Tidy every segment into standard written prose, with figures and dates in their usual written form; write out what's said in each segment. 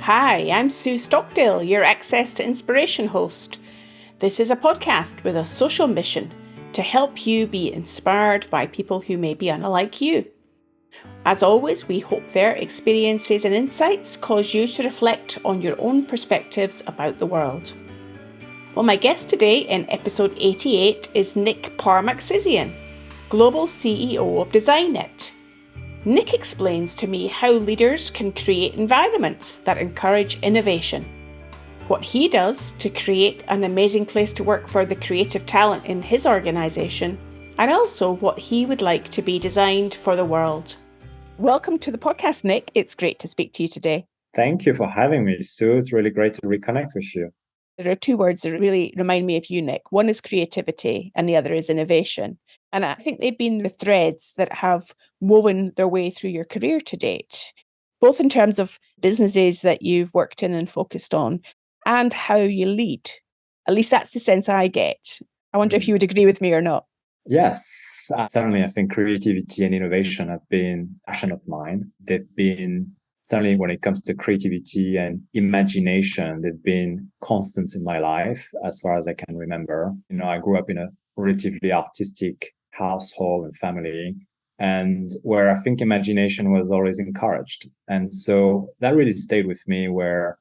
Hi, I'm Sue Stockdale, your Access to Inspiration host. This is a podcast with a social mission to help you be inspired by people who may be unlike you. As always, we hope their experiences and insights cause you to reflect on your own perspectives about the world. Well, my guest today in episode 88 is Nic Parmaksizian, Global CEO of Designit. Nic explains to me how leaders can create environments that encourage innovation, what he does to create an amazing place to work for the creative talent in his organisation, and also what he would like to be designed for the world. Welcome to the podcast, Nic. It's great to speak to you today. Thank you for having me, Sue. It's really great to reconnect with you. There are two words that really remind me of you, Nic. One is creativity and the other is innovation. And I think they've been the threads that have woven their way through your career to date, both in terms of businesses that you've worked in and focused on and how you lead. At least that's the sense I get. I wonder if you would agree with me or not. Yes, certainly. I think creativity and innovation have been a passion of mine. They've been, certainly when it comes to creativity and imagination, they've been constants in my life as far as I can remember. I grew up in a relatively artistic household and family, and where I think imagination was always encouraged. And so that really stayed with me, where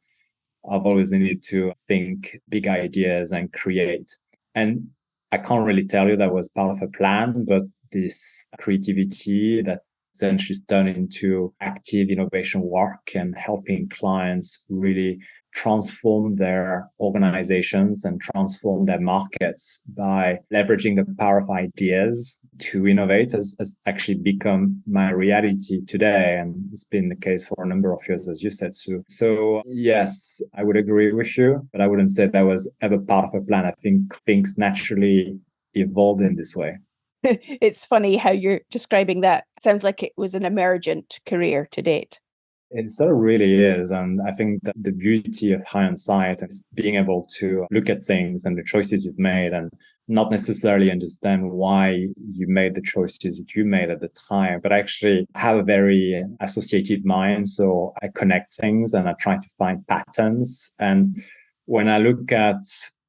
I've always needed to think big ideas and create. And I can't really tell you that was part of a plan, but this creativity that essentially turned into active innovation work and helping clients really transform their organizations and transform their markets by leveraging the power of ideas to innovate has actually become my reality today. And it's been the case for a number of years, as you said, Sue. So yes, I would agree with you, but I wouldn't say that was ever part of a plan. I think things naturally evolved in this way. It's funny how you're describing that. It sounds like it was an emergent career to date. It sort of really is. And I think that the beauty of hindsight is being able to look at things and the choices you've made and not necessarily understand why you made the choices that you made at the time, but actually have a very associative mind. So I connect things and I try to find patterns. And when I look at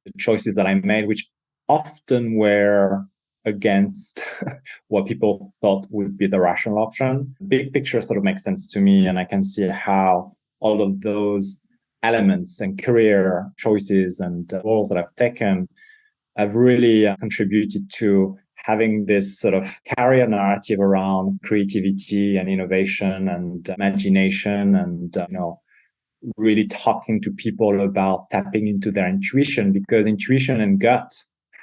the choices that I made, which often were against what people thought would be the rational option, big picture sort of makes sense to me. And I can see how all of those elements and career choices and roles that I've taken have really contributed to having this sort of carrier narrative around creativity and innovation and imagination and, really talking to people about tapping into their intuition, because intuition and gut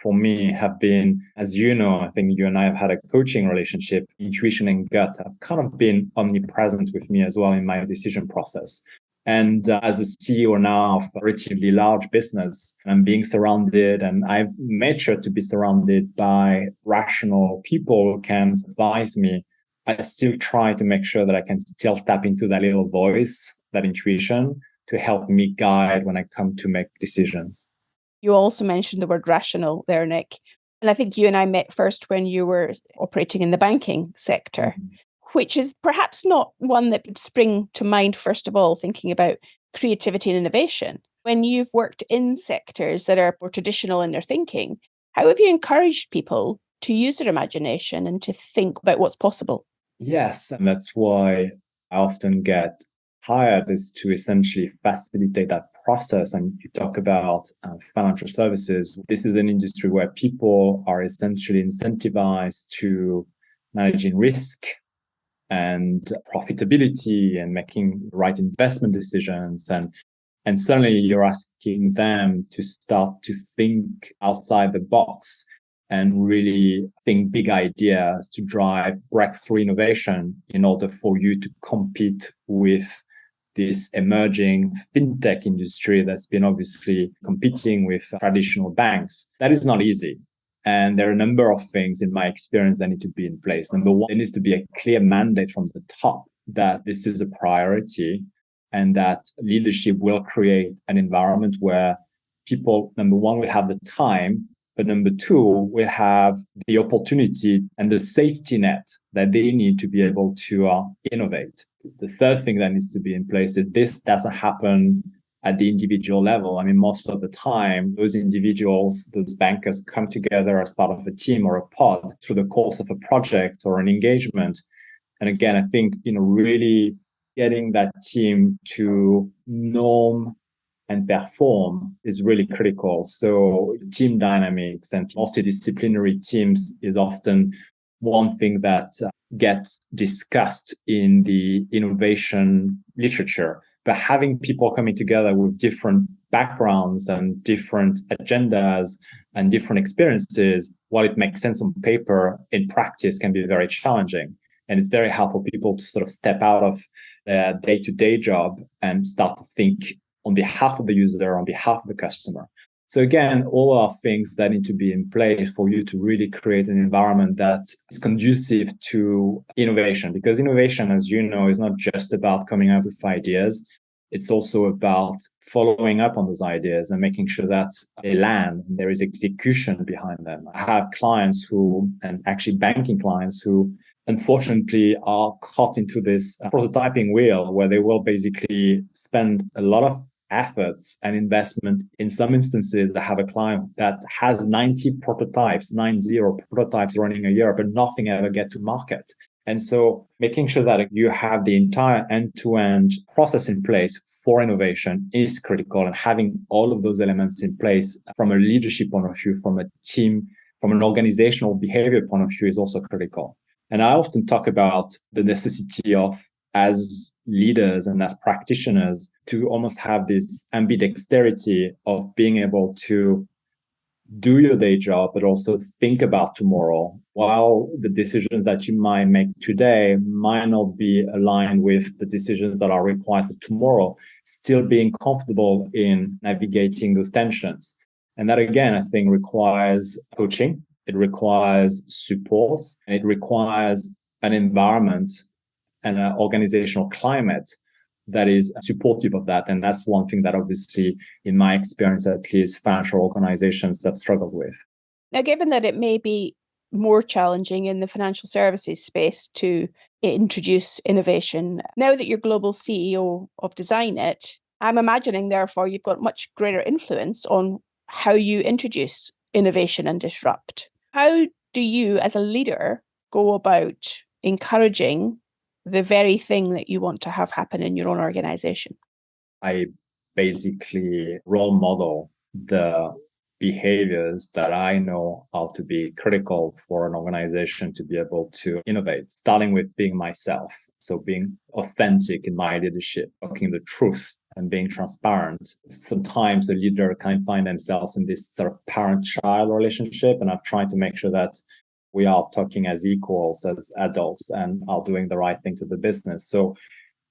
for me have been, as you know, I think you and I have had a coaching relationship. Intuition and gut have kind of been omnipresent with me as well in my decision process. And as a CEO now of a relatively large business, I'm being surrounded, and I've made sure to be surrounded by rational people who can advise me. I still try to make sure that I can still tap into that little voice, that intuition, to help me guide when I come to make decisions. You also mentioned the word rational there, Nic. And I think you and I met first when you were operating in the banking sector, which is perhaps not one that would spring to mind, first of all, thinking about creativity and innovation. When you've worked in sectors that are more traditional in their thinking, how have you encouraged people to use their imagination and to think about what's possible? Yes, and that's why I often get hired, is to essentially facilitate that process. And you talk about financial services. This is an industry where people are essentially incentivized to managing risk and profitability and making the right investment decisions. And suddenly you're asking them to start to think outside the box and really think big ideas to drive breakthrough innovation in order for you to compete with this emerging fintech industry that's been obviously competing with traditional banks. That is not easy. And there are a number of things in my experience that need to be in place. Number one, there needs to be a clear mandate from the top that this is a priority and that leadership will create an environment where people, number one, will have the time, but number two, will have the opportunity and the safety net that they need to be able to innovate. the third thing that needs to be in place is this doesn't happen at the individual level. I mean, most of the time, those individuals, those bankers come together as part of a team or a pod through the course of a project or an engagement. And again, I think, really getting that team to norm and perform is really critical. So team dynamics and multidisciplinary teams is often one thing that gets discussed in the innovation literature. But having people coming together with different backgrounds and different agendas and different experiences, while it makes sense on paper, in practice can be very challenging. And it's very hard for people to sort of step out of their day-to-day job and start to think on behalf of the user, on behalf of the customer. So again, all are things that need to be in place for you to really create an environment that is conducive to innovation. Because innovation, as you know, is not just about coming up with ideas. It's also about following up on those ideas and making sure that they land, there is execution behind them. I have clients and actually banking clients who unfortunately are caught into this prototyping wheel where they will basically spend a lot of efforts and investment. In some instances, they have a client that has 90 prototypes running a year, but nothing ever get to market. And so making sure that you have the entire end-to-end process in place for innovation is critical. And having all of those elements in place from a leadership point of view, from a team, from an organizational behavior point of view is also critical. And I often talk about the necessity of, as leaders and as practitioners, to almost have this ambidexterity of being able to do your day job, but also think about tomorrow. While the decisions that you might make today might not be aligned with the decisions that are required for tomorrow, still being comfortable in navigating those tensions. And that, again, I think requires coaching. It requires support. It requires an environment and an organizational climate that is supportive of that. And that's one thing that obviously, in my experience, at least financial organizations have struggled with. Now, given that it may be more challenging in the financial services space to introduce innovation, now that you're global CEO of Designit, I'm imagining, therefore, you've got much greater influence on how you introduce innovation and disrupt. How do you, as a leader, go about encouraging the very thing that you want to have happen in your own organization? I basically role model the behaviors that I know are to be critical for an organization to be able to innovate, starting with being myself. So being authentic in my leadership, talking the truth and being transparent. Sometimes a leader can find themselves in this sort of parent-child relationship, and I'm trying to make sure that we are talking as equals, as adults, and are doing the right thing to the business. So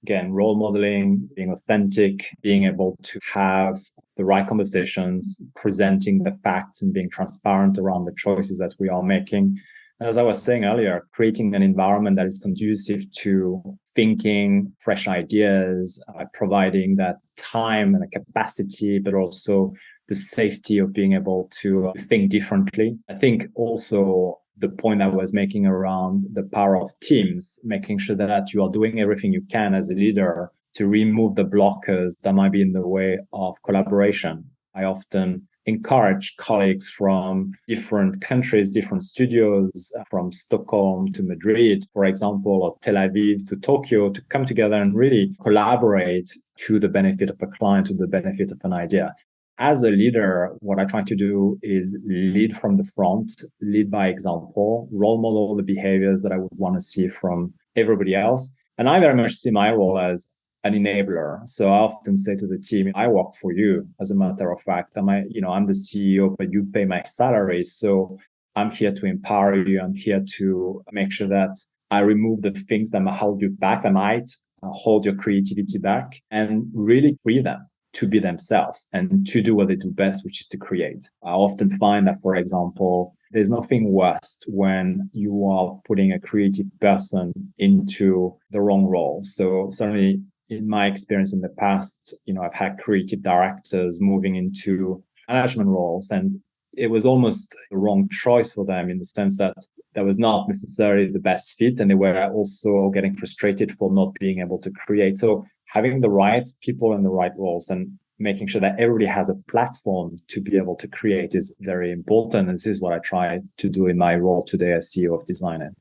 again, role modeling, being authentic, being able to have the right conversations, presenting the facts and being transparent around the choices that we are making. And as I was saying earlier, creating an environment that is conducive to thinking, fresh ideas, providing that time and a capacity, but also the safety of being able to think differently. I think also the point I was making around the power of teams, making sure that you are doing everything you can as a leader to remove the blockers that might be in the way of collaboration. I often encourage colleagues from different countries, different studios, from Stockholm to Madrid, for example, or Tel Aviv to Tokyo, to come together and really collaborate to the benefit of a client, to the benefit of an idea. As a leader, what I try to do is lead from the front, lead by example, role model the behaviors that I would want to see from everybody else. And I very much see my role as an enabler. So I often say to the team, I work for you. As a matter of fact, I'm the CEO, but you pay my salary. So I'm here to empower you. I'm here to make sure that I remove the things that might hold you back, that might hold your creativity back, and really free them to be themselves and to do what they do best, which is to create. I often find that, for example, there's nothing worse when you are putting a creative person into the wrong role. So certainly in my experience in the past, I've had creative directors moving into management roles, and it was almost the wrong choice for them in the sense that that was not necessarily the best fit. And they were also getting frustrated for not being able to create. So having the right people in the right roles and making sure that everybody has a platform to be able to create is very important. And this is what I try to do in my role today as CEO of Designit.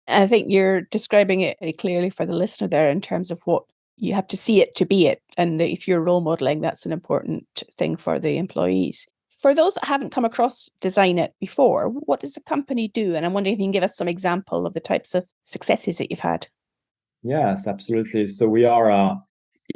I think you're describing it very clearly for the listener there in terms of what you have to see it to be it. And if you're role modeling, that's an important thing for the employees. For those that haven't come across Designit before, what does the company do? And I'm wondering if you can give us some example of the types of successes that you've had. Yes, absolutely. So we are a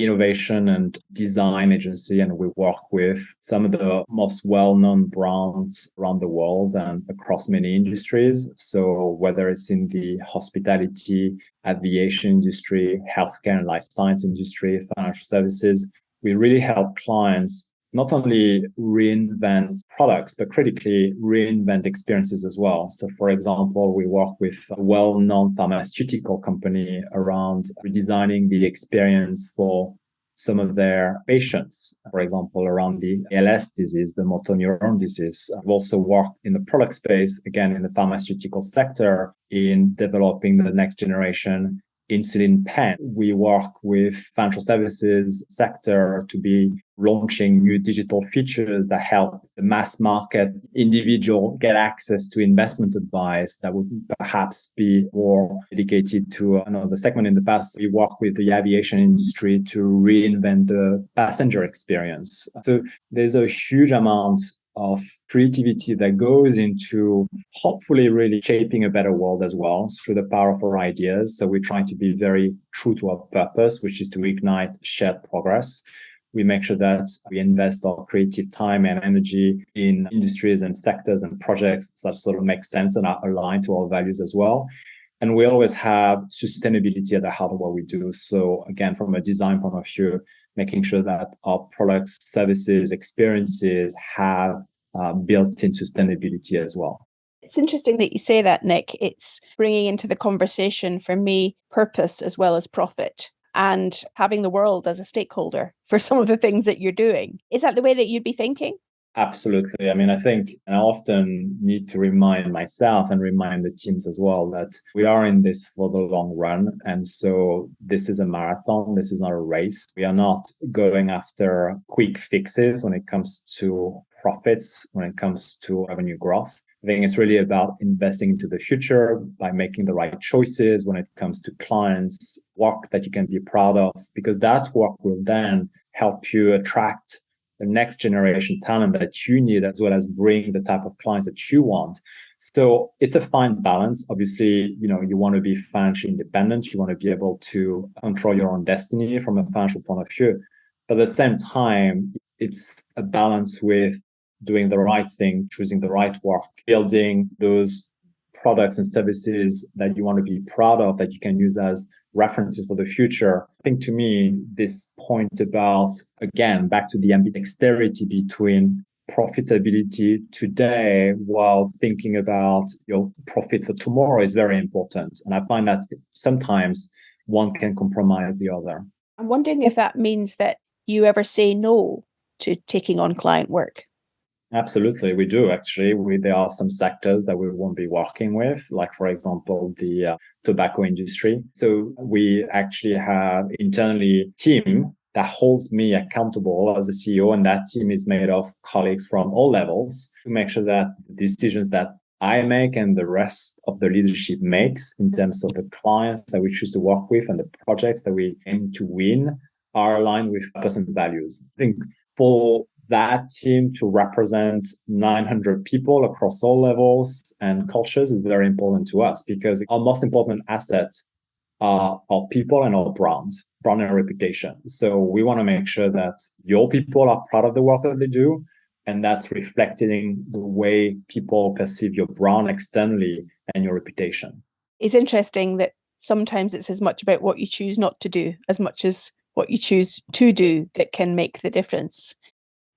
innovation and design agency, and we work with some of the most well-known brands around the world and across many industries. So whether it's in the hospitality, aviation industry, healthcare and life science industry, financial services, we really help clients not only reinvent products, but critically reinvent experiences as well. So for example, we work with a well-known pharmaceutical company around redesigning the experience for some of their patients, for example, around the ALS disease, the motor neuron disease. I've also worked in the product space, again, in the pharmaceutical sector, in developing the next generation insulin pen. We work with financial services sector to be launching new digital features that help the mass market individual get access to investment advice that would perhaps be more dedicated to another segment. In the past, we work with the aviation industry to reinvent the passenger experience. So there's a huge amount of creativity that goes into hopefully really shaping a better world as well through the power of our ideas. So we're trying to be very true to our purpose, which is to ignite shared progress. We make sure that we invest our creative time and energy in industries and sectors and projects that sort of make sense and are aligned to our values as well. And we always have sustainability at the heart of what we do. So again, from a design point of view, making sure that our products, services, experiences have built-in sustainability as well. It's interesting that you say that, Nic. It's bringing into the conversation for me purpose as well as profit and having the world as a stakeholder for some of the things that you're doing. Is that the way that you'd be thinking? Absolutely. I mean, I think I often need to remind myself and remind the teams as well that we are in this for the long run. And so this is a marathon. This is not a race. We are not going after quick fixes when it comes to profits, when it comes to revenue growth. I think it's really about investing into the future by making the right choices when it comes to clients, work that you can be proud of, because that work will then help you attract the next generation talent that you need, as well as bring the type of clients that you want. So it's a fine balance. Obviously, you want to be financially independent. You want to be able to control your own destiny from a financial point of view. But at the same time, it's a balance with doing the right thing, choosing the right work, building those products and services that you want to be proud of, that you can use as references for the future. I think to me, this point about, again, back to the ambidexterity between profitability today while thinking about your profit for tomorrow is very important. And I find that sometimes one can compromise the other. I'm wondering if that means that you ever say no to taking on client work. Absolutely, we do actually. There are some sectors that we won't be working with, like for example, the tobacco industry. So we actually have internally a team that holds me accountable as a CEO, and that team is made of colleagues from all levels to make sure that the decisions that I make and the rest of the leadership makes in terms of the clients that we choose to work with and the projects that we aim to win are aligned with personal values. I think for that team to represent 900 people across all levels and cultures is very important to us, because our most important assets are our people and our brand and reputation. So we want to make sure that your people are proud of the work that they do, and that's reflecting the way people perceive your brand externally and your reputation. It's interesting that sometimes it's as much about what you choose not to do as much as what you choose to do that can make the difference.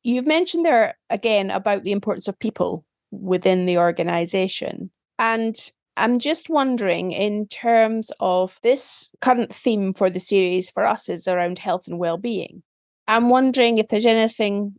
You've mentioned there again about the importance of people within the organization. And I'm just wondering, in terms of this current theme for the series for us is around health and well-being. I'm wondering if there's anything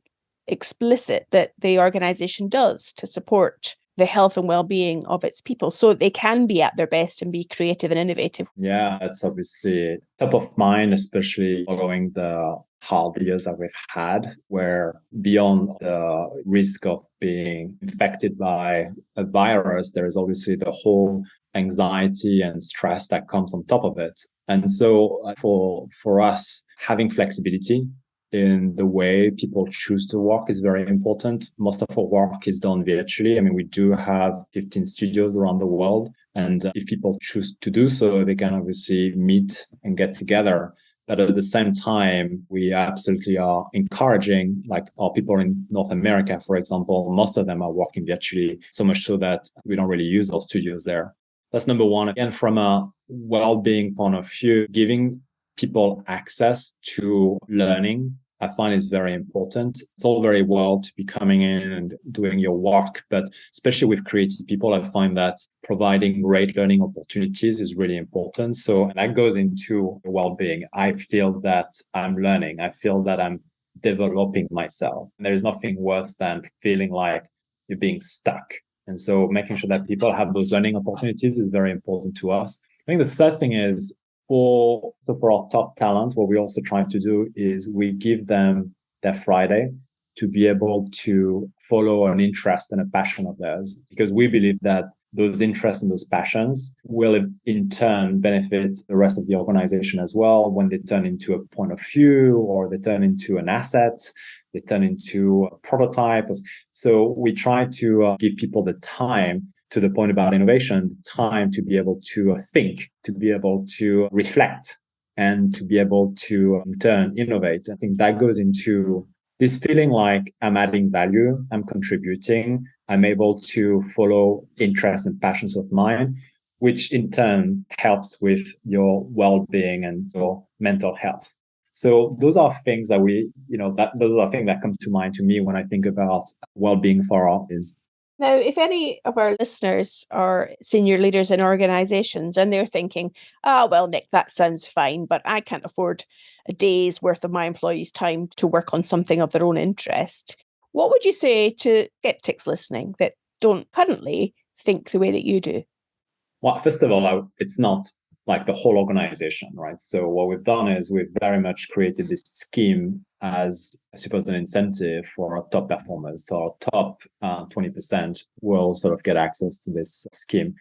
explicit that the organization does to support the health and well-being of its people so they can be at their best and be creative and innovative? Yeah, it's obviously top of mind, especially following the hard years that we've had, where beyond the risk of being infected by a virus, there is obviously the whole anxiety and stress that comes on top of it. And so for us, having flexibility in the way people choose to work is very important. Most of our work is done virtually. I mean, we do have 15 studios around the world. And if people choose to do so, they can obviously meet and get together. But at the same time, we absolutely are encouraging, like our people in North America, for example, most of them are working virtually, so much so that we don't really use our studios there. That's number one. Again, from a well-being point of view, giving people access to learning, I find is very important. It's all very well to be coming in and doing your work, but especially with creative people, I find that providing great learning opportunities is really important. So that goes into well-being. I feel that I'm learning. I feel that I'm developing myself. And there is nothing worse than feeling like you're being stuck. And so making sure that people have those learning opportunities is very important to us. I think the third thing is for our top talent, what we also try to do is we give them their Friday to be able to follow an interest and a passion of theirs, because we believe that those interests and those passions will in turn benefit the rest of the organization as well when they turn into a point of view or they turn into an asset, they turn into a prototype. So we try to give people the time, to the point about innovation, the time to be able to think, to be able to reflect, and to be able to in turn innovate. I think that goes into this feeling like I'm adding value, I'm contributing, I'm able to follow interests and passions of mine, which in turn helps with your well-being and your mental health. So those are things that those are things that come to mind to me when I think about well-being for our is. Now, if any of our listeners are senior leaders in organizations and they're thinking, well, Nic, that sounds fine, but I can't afford a day's worth of my employees' time to work on something of their own interest, what would you say to skeptics listening that don't currently think the way that you do? Well, first of all, it's not like the whole organization, right? So what we've done is we've very much created this scheme as, I suppose, an incentive for our top performers. So our top 20% will sort of get access to this scheme.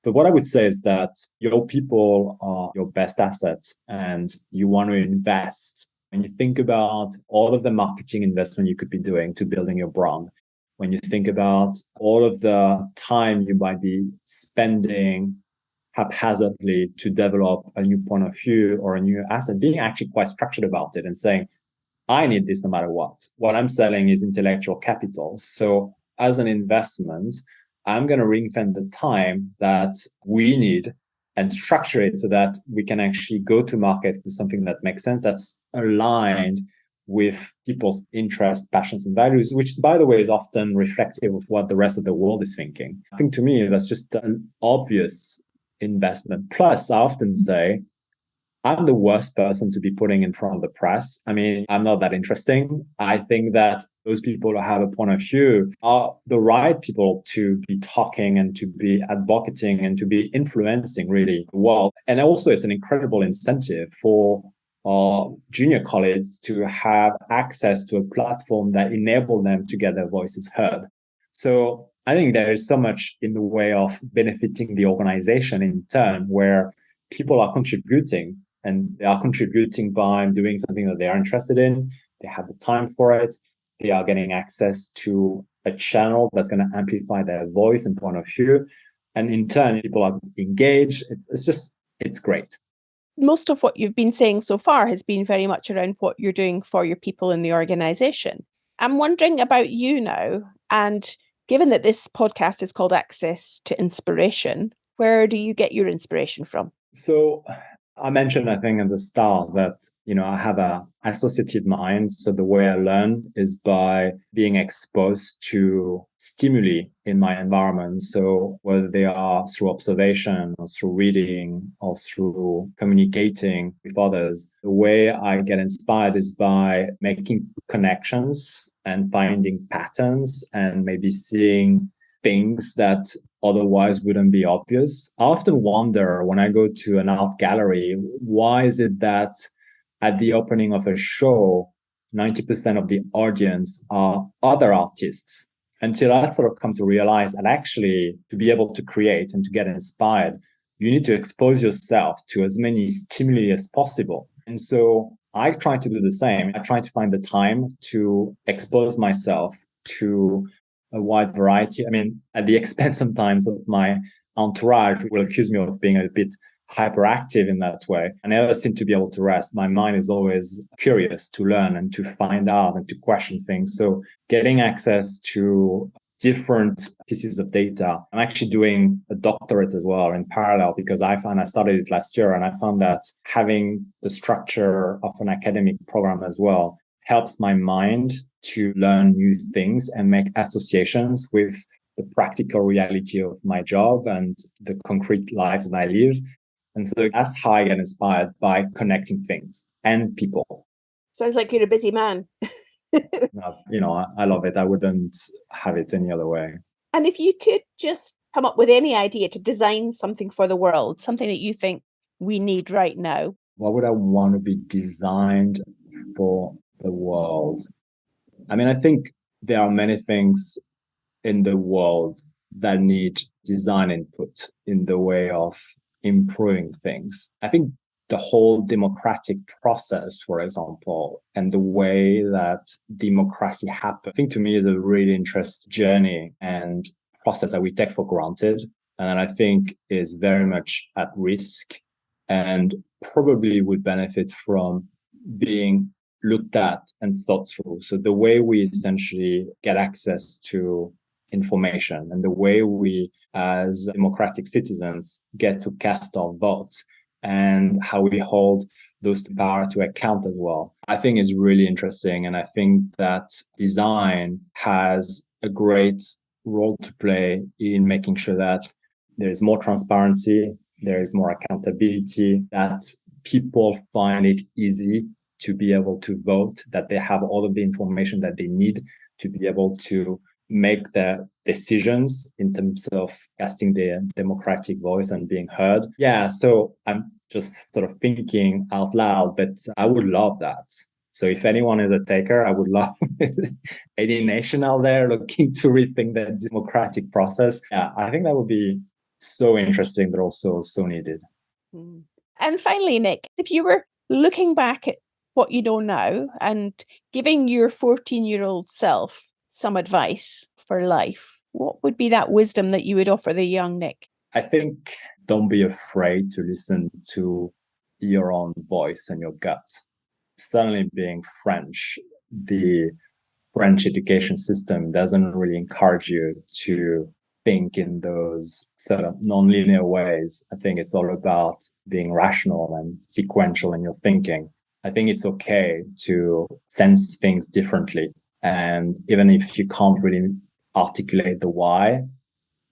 But what I would say is that your people are your best asset, and you want to invest. When you think about all of the marketing investment you could be doing to building your brand, when you think about all of the time you might be spending haphazardly to develop a new point of view or a new asset, being actually quite structured about it and saying, I need this no matter what. What I'm selling is intellectual capital. So as an investment, I'm going to ring-fence the time that we need and structure it so that we can actually go to market with something that makes sense, that's aligned with people's interests, passions, and values, which, by the way, is often reflective of what the rest of the world is thinking. I think to me, that's just an obvious investment. Plus, I often say, I'm the worst person to be putting in front of the press. I mean, I'm not that interesting. I think that those people who have a point of view are the right people to be talking and to be advocating and to be influencing really the world. And also it's an incredible incentive for our junior colleagues to have access to a platform that enable them to get their voices heard. So I think there is so much in the way of benefiting the organization in turn where people are contributing, and they are contributing by doing something that they are interested in. They have the time for it. They are getting access to a channel that's going to amplify their voice and point of view. And in turn, people are engaged. It's great. Most of what you've been saying so far has been very much around what you're doing for your people in the organization. I'm wondering about you now, and given that this podcast is called Access to Inspiration, where do you get your inspiration from? So I mentioned, I think at the start that, I have a associative mind. So the way I learn is by being exposed to stimuli in my environment. So whether they are through observation or through reading or through communicating with others, the way I get inspired is by making connections and finding patterns and maybe seeing things that otherwise wouldn't be obvious. I often wonder when I go to an art gallery, why is it that at the opening of a show, 90% of the audience are other artists? Until I sort of come to realize that actually to be able to create and to get inspired, you need to expose yourself to as many stimuli as possible. And so I try to do the same. I try to find the time to expose myself to a wide variety. I mean, at the expense sometimes of my entourage, who will accuse me of being a bit hyperactive in that way. I never seem to be able to rest. My mind is always curious to learn and to find out and to question things. So getting access to different pieces of data. I'm actually doing a doctorate as well in parallel because I started it last year, and I found that having the structure of an academic program as well helps my mind to learn new things and make associations with the practical reality of my job and the concrete lives that I live. And so that's how I get inspired, by connecting things and people. Sounds like you're a busy man. I love it. I wouldn't have it any other way. And if you could just come up with any idea to design something for the world, something that you think we need right now, what would I want to be designed for the world? I mean, I think there are many things in the world that need design input in the way of improving things. I think the whole democratic process, for example, and the way that democracy happens, I think to me is a really interesting journey and process that we take for granted. And I think is very much at risk and probably would benefit from being looked at and thought through. So the way we essentially get access to information and the way we as democratic citizens get to cast our votes and how we hold those power to account as well, I think is really interesting. And I think that design has a great role to play in making sure that there is more transparency, there is more accountability, that people find it easy to be able to vote, that they have all of the information that they need to be able to make their decisions in terms of casting their democratic voice and being heard. Yeah, so I'm just sort of thinking out loud, but I would love that. So if anyone is a taker, I would love any nation out there looking to rethink the democratic process. Yeah, I think that would be so interesting, but also so needed. And finally, Nic, if you were looking back at what you know now and giving your 14-year-old self some advice for life, what would be that wisdom that you would offer the young Nic? I think don't be afraid to listen to your own voice and your gut. Certainly being French, the French education system doesn't really encourage you to think in those sort of non-linear ways. I think it's all about being rational and sequential in your thinking. I think it's okay to sense things differently. And even if you can't really articulate the why,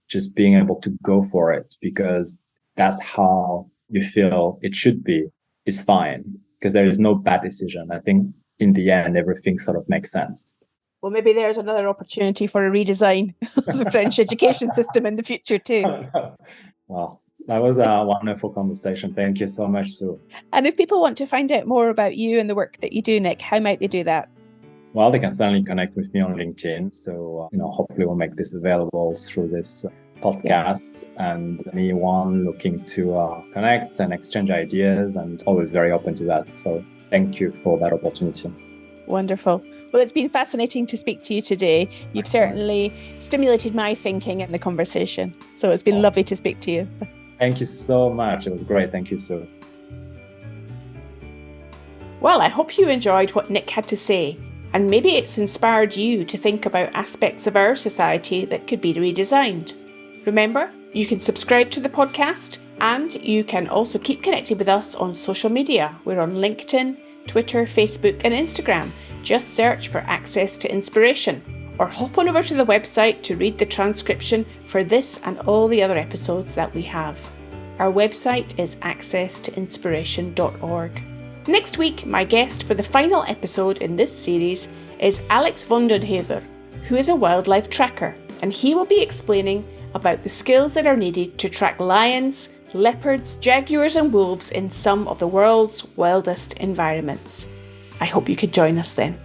just being able to go for it because that's how you feel it should be is fine, because there is no bad decision. I think in the end, everything sort of makes sense. Well, maybe there's another opportunity for a redesign of the French education system in the future too. Well, that was a wonderful conversation. Thank you so much, Sue. And if people want to find out more about you and the work that you do, Nic, how might they do that? Well, they can certainly connect with me on LinkedIn. So, hopefully we'll make this available through this podcast. And anyone looking to connect and exchange ideas, and always very open to that. So thank you for that opportunity. Wonderful. Well, it's been fascinating to speak to you today. You've certainly stimulated my thinking in the conversation. So it's been lovely to speak to you. Thank you so much. It was great. Thank you, Sue. Well, I hope you enjoyed what Nic had to say. And maybe it's inspired you to think about aspects of our society that could be redesigned. Remember, you can subscribe to the podcast and you can also keep connected with us on social media. We're on LinkedIn, Twitter, Facebook and Instagram. Just search for Access to Inspiration or hop on over to the website to read the transcription for this and all the other episodes that we have. Our website is accesstoinspiration.org. Next week, my guest for the final episode in this series is Alex Vondenhever, who is a wildlife tracker and he will be explaining about the skills that are needed to track lions, leopards, jaguars and wolves in some of the world's wildest environments. I hope you could join us then.